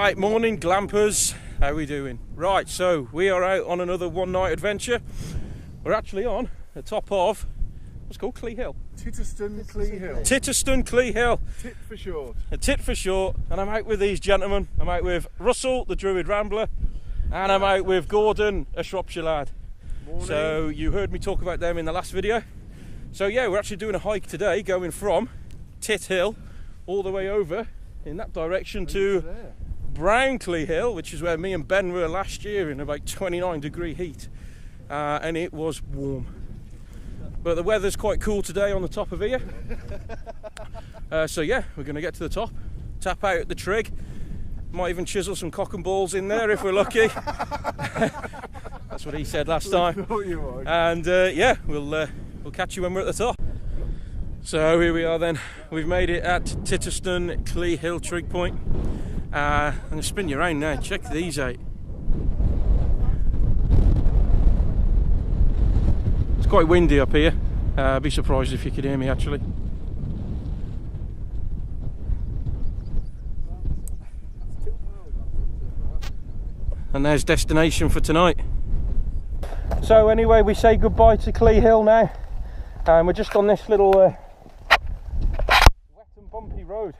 Right, morning glampers, how are we doing? Right, so we are out on another one night adventure. We're actually on the top of, what's it called, Clee Hill? Titterstone Clee Hill. Titterstone Clee Hill. Tit for short. A tit for short, and I'm out with these gentlemen. I'm out with Russell, the Druid Rambler, and I'm out with Gordon, a Shropshire Lad. Morning. So you heard me talk about them in the last video. So yeah, we're actually doing a hike today, going from Tit Hill all the way over in that direction to Brown Clee Hill, which is where me and Ben were last year in about 29-degree heat, and it was warm. But the weather's quite cool today on the top of here. So yeah, we're going to get to the top, tap out the trig, might even chisel some cock and balls in there if we're lucky. That's what he said last time. And yeah, we'll catch you when we're at the top. So here we are then, we've made it at Titterstone Clee Hill trig point. I'm going to spin you around now, check these out. It's quite windy up here, I'd be surprised if you could hear me actually. And there's destination for tonight. So anyway, we say goodbye to Clee Hill now, and we're just on this little wet and bumpy road.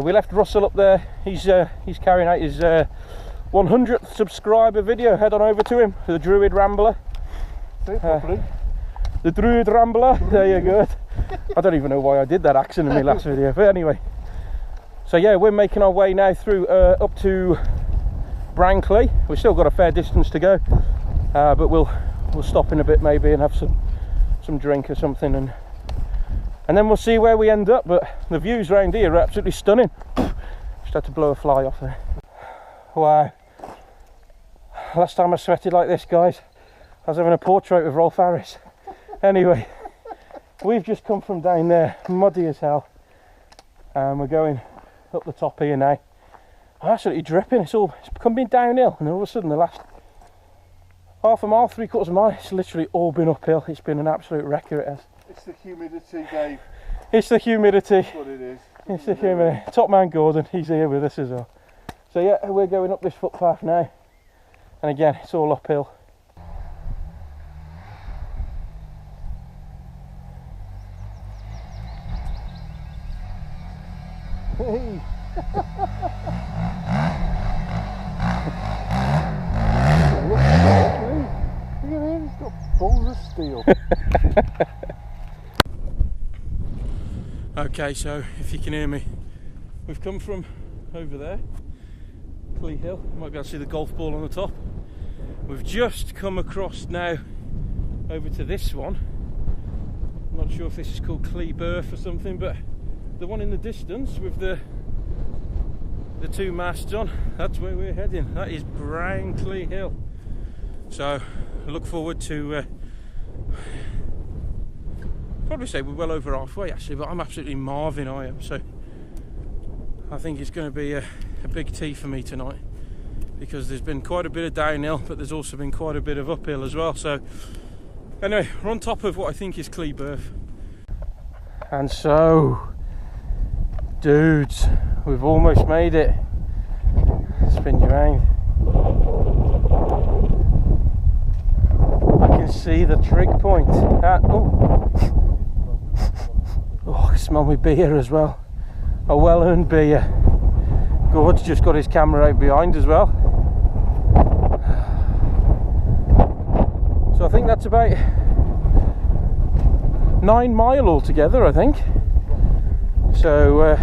We left Russell up there. He's carrying out his 100th subscriber video. Head on over to him, the Druid Rambler. The Druid Rambler. There you go. I don't even know why I did that accent in my last video, but anyway. So yeah, we're making our way now through up to Brown Clee. We've still got a fair distance to go, but we'll stop in a bit maybe and have some drink or something, and then we'll see where we end up. But the views around here are absolutely stunning. Just had to blow a fly off there. Wow. Last time I sweated like this, guys, I was having a portrait with Rolf Harris. Anyway, we've just come from down there, muddy as hell, and we're going up the top here now. I'm absolutely dripping. It's become downhill, and all of a sudden the last half a mile, 3/4 mile, it's literally all been uphill. It's been an absolute wrecker, it has. It's the humidity, Dave. It's the humidity. That's what it is. It's the humidity. Top man Gordon, he's here with us as well. So yeah, we're going up this footpath now, and again, it's all uphill. Hey. Look at him, he's got balls of steel. Okay, so if you can hear me, we've come from over there, Clee Hill. You might be able to see the golf ball on the top. We've just come across now over to this one. I'm not sure if this is called Clee Berth or something, but the one in the distance with the two masts on, that's where we're heading. That is Brown Clee Hill. So I look forward to probably say we're well over halfway actually, but I'm absolutely marvin, I am. So I think it's going to be a big tea for me tonight, because there's been quite a bit of downhill, but there's also been quite a bit of uphill as well. So anyway, we're on top of what I think is Clee Berth. And so, dudes, we've almost made it. Spin you around. I can see the trig point. Oh, I can smell my beer as well. A well-earned beer. Gord's just got his camera out behind as well. So I think that's about 9 miles altogether, I think. So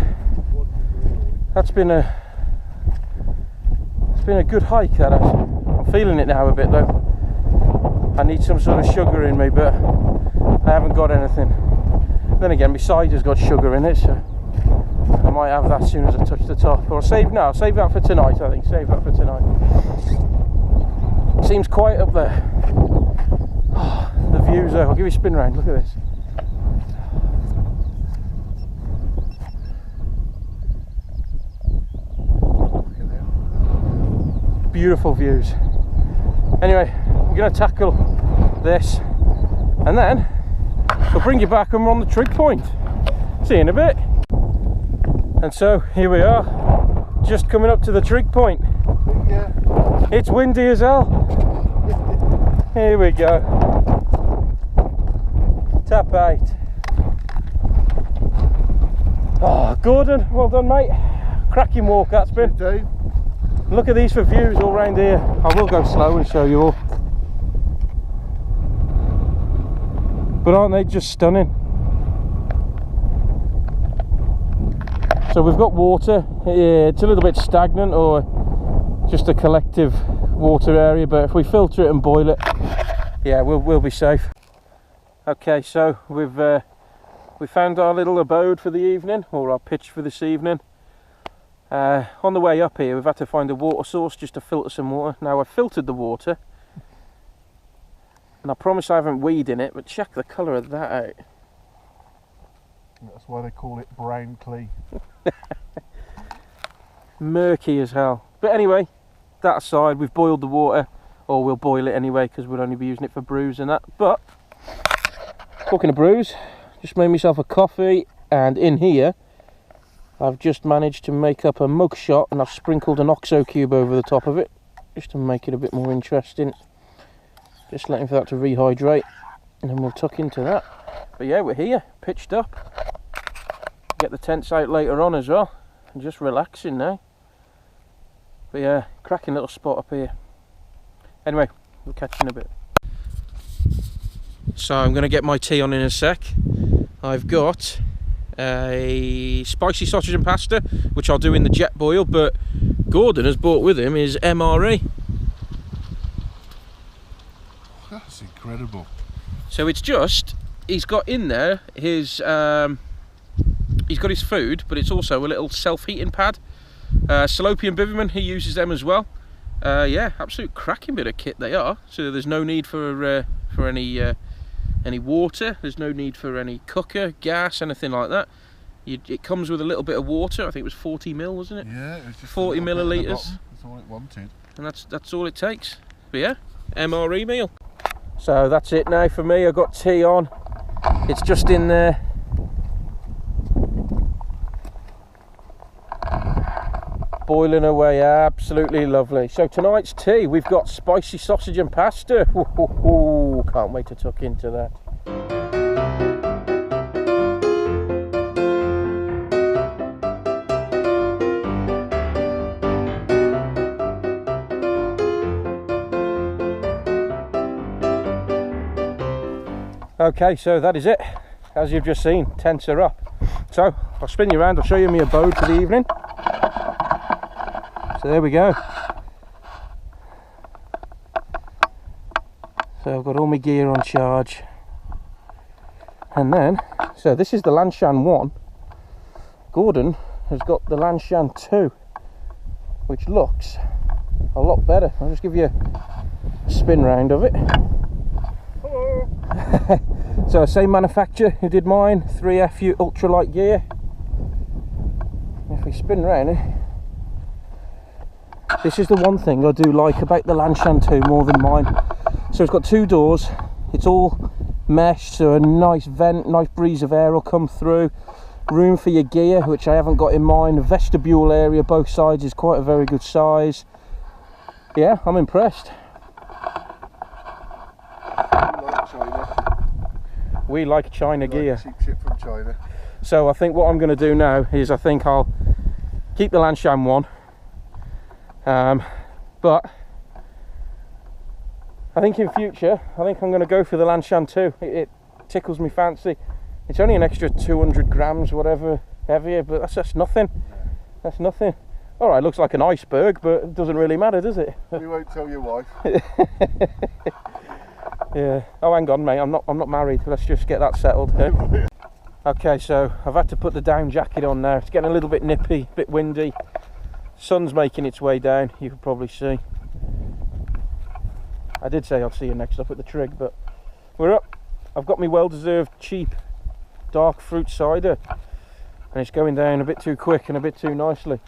that's been a good hike, that has. I'm feeling it now a bit though. I need some sort of sugar in me, but I haven't got anything. Then again, my cider's got sugar in it, so I might have that as soon as I touch the top. Or save that for tonight, I think. Save that for tonight. Seems quiet up there. Oh, the views though, I'll give you a spin round, look at this. Beautiful views. Anyway, I'm going to tackle this, and then we'll bring you back when we're on the trig point. See you in a bit. And so here we are, Just coming up to the trig point. Yeah. It's windy as hell. Here we go. Tap 8. Oh, Gordon, well done, mate. Cracking walk that's been. Dave. Look at these for views all round here. I will go slow and show you all. But aren't they just stunning? So we've got water. It's a little bit stagnant, or just a collective water area, but if we filter it and boil it, yeah, we'll be safe. Okay, so we found our little abode for the evening, or our pitch for this evening. On the way up here, we've had to find a water source just to filter some water. Now I've filtered the water, and I promise I haven't weed in it, but check the colour of that out. That's why they call it Brown Clee. Murky as hell. But anyway, that aside, we've boiled the water, or we'll boil it anyway because we'll only be using it for brews and that. But talking of brews, just made myself a coffee, and in here I've just managed to make up a mug shot, and I've sprinkled an OXO cube over the top of it just to make it a bit more interesting. Just letting for that to rehydrate, and then we'll tuck into that. But yeah, we're here, pitched up. Get the tents out later on as well, and just relaxing now. But yeah, cracking little spot up here. Anyway, we'll catch you in a bit. So I'm going to get my tea on in a sec. I've got a spicy sausage and pasta, which I'll do in the jet boil, but Gordon has brought with him his MRE. That's incredible. So it's just, he's got in there his he's got his food, but it's also a little self-heating pad. Salopian Biverman, he uses them as well. Yeah, absolute cracking bit of kit they are. So there's no need for any water. There's no need for any cooker, gas, anything like that. It comes with a little bit of water. I think it was 40 ml, wasn't it? Yeah, it was just 40 millilitres. That's all it wanted. And that's all it takes. But yeah, MRE meal. So that's it now for me. I've got tea on. It's just in there. Boiling away, absolutely lovely. So tonight's tea, we've got spicy sausage and pasta. Ooh, can't wait to tuck into that. Okay, so that is it. As you've just seen, tents are up. So I'll spin you around, I'll show you my abode for the evening. So there we go. So I've got all my gear on charge. And then, so this is the Lanshan 1. Gordon has got the Lanshan 2, which looks a lot better. I'll just give you a spin round of it. So same manufacturer who did mine, 3FU ultralight gear. If we spin round, this is the one thing I do like about the Lanshan 2 more than mine. So it's got 2 doors, it's all meshed, so a nice vent, nice breeze of air will come through. Room for your gear, which I haven't got in mine. The vestibule area both sides is quite a very good size. Yeah, I'm impressed. We like China gear. Cheap shit from China. So I think what I'm going to do now is I think I'll keep the Lanshan 1. But I think in future, I think I'm going to go for the Lanshan 2. It tickles me fancy. It's only an extra 200 grams, whatever, heavier, but that's nothing. That's nothing. All right, looks like an iceberg, but it doesn't really matter, does it? We won't tell your wife. Yeah. Oh, hang on, mate. I'm not married. Let's just get that settled. Yeah? Okay, so I've had to put the down jacket on now. It's getting a little bit nippy, a bit windy. Sun's making its way down. You can probably see. I did say I'll see you next up at the trig, but we're up. I've got my well-deserved cheap dark fruit cider, and it's going down a bit too quick and a bit too nicely.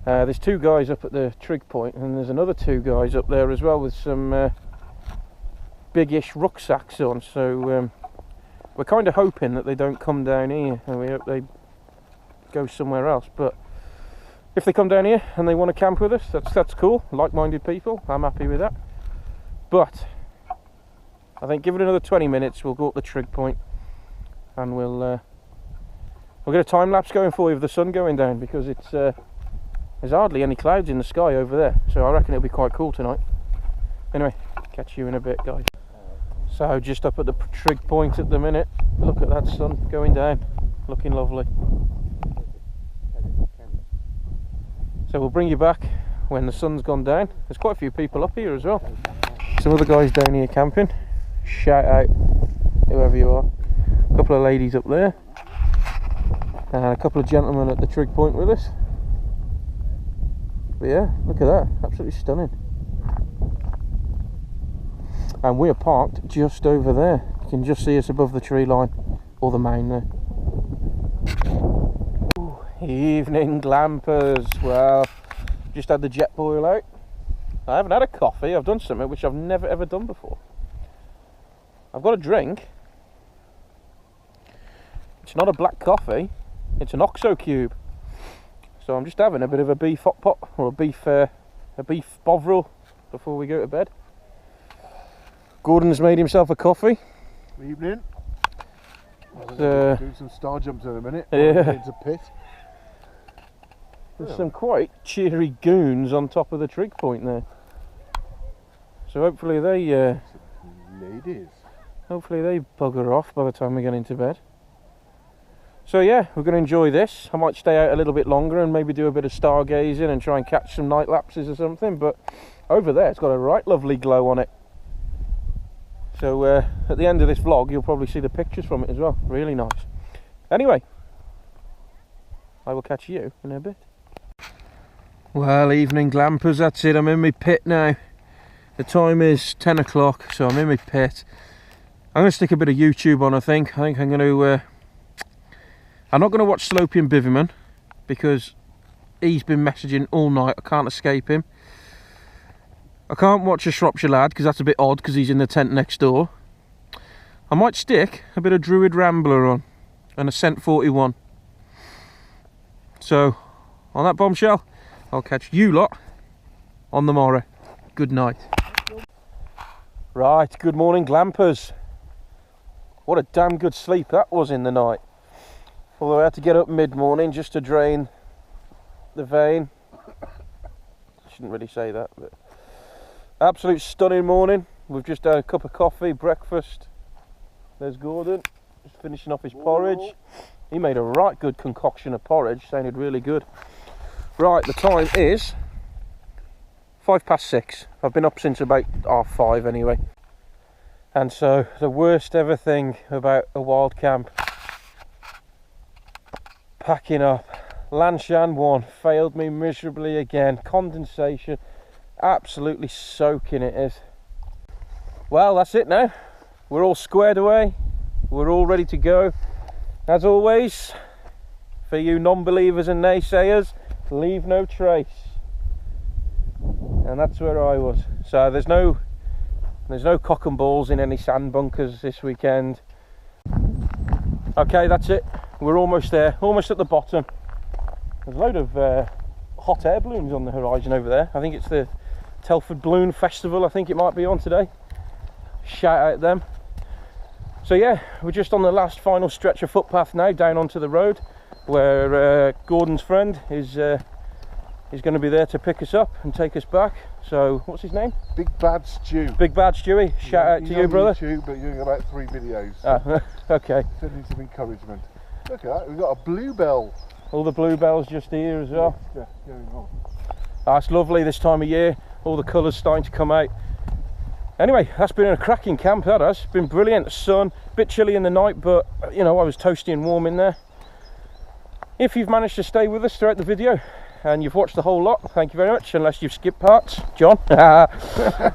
There's 2 guys up at the trig point, and there's another 2 guys up there as well with some big-ish rucksacks on, so we're kind of hoping that they don't come down here, and we hope they go somewhere else. But if they come down here and they want to camp with us, that's cool. Like-minded people, I'm happy with that. But I think give it another 20 minutes, we'll go up the trig point and we'll get a time lapse going for you of the sun going down, because it's there's hardly any clouds in the sky over there, so I reckon it'll be quite cool tonight. Anyway, catch you in a bit, guys. So just up at the trig point at the minute, look at that sun going down, looking lovely. So we'll bring you back when the sun's gone down. There's quite a few people up here as well. Some other guys down here camping. Shout out whoever you are. A couple of ladies up there and a couple of gentlemen at the trig point with us. But yeah, look at that, absolutely stunning. And we're parked just over there. You can just see us above the tree line, or the mound there. Ooh, evening glampers. Well, just had the jet boil out. I haven't had a coffee. I've done something which I've never ever done before. I've got a drink. It's not a black coffee, it's an OXO cube. So I'm just having a bit of a beef hot pot, or a beef bovril before we go to bed. Gordon's made himself a coffee. Evening. Do some star jumps in a minute. Yeah. Into pit. There's some quite cheery goons on top of the trig point there. So hopefully they Ladies. hopefully they bugger off by the time we get into bed. So yeah, we're going to enjoy this. I might stay out a little bit longer and maybe do a bit of stargazing and try and catch some night lapses or something, but over there it's got a right lovely glow on it. So at the end of this vlog you'll probably see the pictures from it as well. Really nice. Anyway, I will catch you in a bit. Well, evening glampers, that's it. I'm in my pit now. The time is 10 o'clock, so I'm in my pit. I'm going to stick a bit of YouTube on, I think. I'm going to... I'm not going to watch Sloping Biviman, because he's been messaging all night. I can't escape him. I can't watch a Shropshire Lad, because that's a bit odd, because he's in the tent next door. I might stick a bit of Druid Rambler on, and a Scent 41. So, on that bombshell, I'll catch you lot on the morrow. Good night. Right, good morning glampers. What a damn good sleep that was in the night. Although I had to get up mid-morning just to drain the vein. Shouldn't really say that, but absolute stunning morning. We've just had a cup of coffee, breakfast. There's Gordon, just finishing off his porridge. He made a right good concoction of porridge, sounded really good. Right, the time is 6:05. I've been up since about 5:30 anyway. And so the worst ever thing about a wild camp, packing up. Lanshan 1 failed me miserably again. Condensation, absolutely soaking it is. Well, that's it now. We're all squared away. We're all ready to go. As always, for you non-believers and naysayers, leave no trace. And that's where I was. So there's no cock and balls in any sand bunkers this weekend. Okay, that's it. We're almost there, almost at the bottom. There's a load of hot air balloons on the horizon over there. I think it's the Telford Balloon Festival, I think it might be on today. Shout out them. So yeah, we're just on the last final stretch of footpath now, down onto the road, where Gordon's friend is going to be there to pick us up and take us back. So, what's his name? Big Bad Stew. Big Bad Stewie. Shout out to you, brother. YouTube, but you're doing about 3 videos. Ah, okay. Sending some encouragement. Look at that, we've got a bluebell. All the bluebells just here as well. Yeah, going on. Ah, it's lovely this time of year. All the colours starting to come out. Anyway, that's been a cracking camp, that has. Been brilliant. The sun, a bit chilly in the night, but you know, I was toasty and warm in there. If you've managed to stay with us throughout the video and you've watched the whole lot, thank you very much, unless you've skipped parts, John.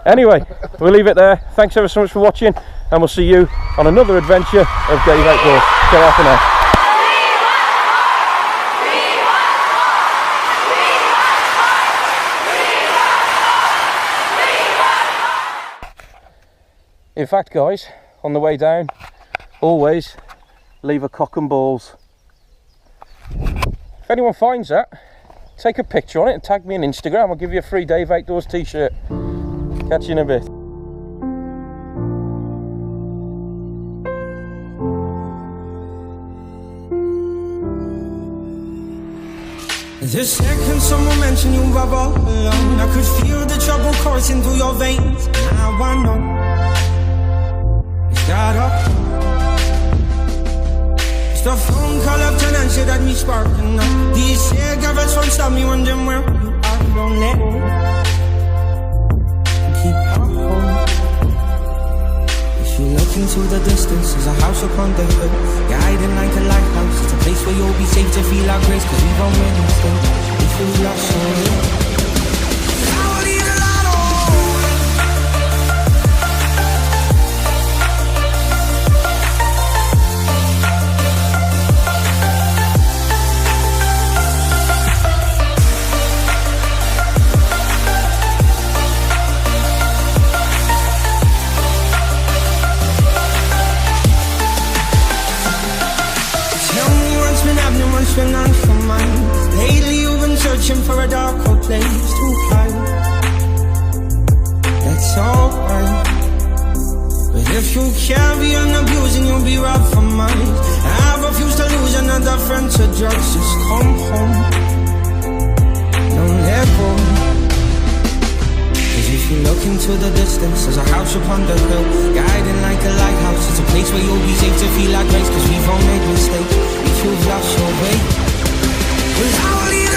Anyway, we'll leave it there. Thanks ever so much for watching, and we'll see you on another adventure of Dave Outdoors. Get off for now. In fact, guys, on the way down, always leave a cock and balls. If anyone finds that, take a picture on it and tag me on Instagram. I'll give you a free Dave Outdoors t-shirt. Catch you in a bit. The second someone mentioned you were all alone, I could feel the trouble coursing through your veins. Now I know it's got up. It's the phone call up and answer that me sparking up. These cigarettes won't stop me wondering where you are. Don't let go. Keep our hope. If you look into the distance, there's a house upon the hill, guiding like a lighthouse. It's a place where you'll be safe to feel our grace, cause we won't make a mistake. If you love so real, I will leave it all alone. What's been on your mind? Lately you've been searching for a darker place to hide. That's alright. But if you carry on abusing, you'll be robbed for mine. I refuse to lose another friend to drugs. Just come home. Don't let go. Cause if you look into the distance, there's a house upon the hill, guiding like a lighthouse. It's a place where you'll be safe to feel our grace, cause we won't make mistakes. If you've lost your way, well, I will leave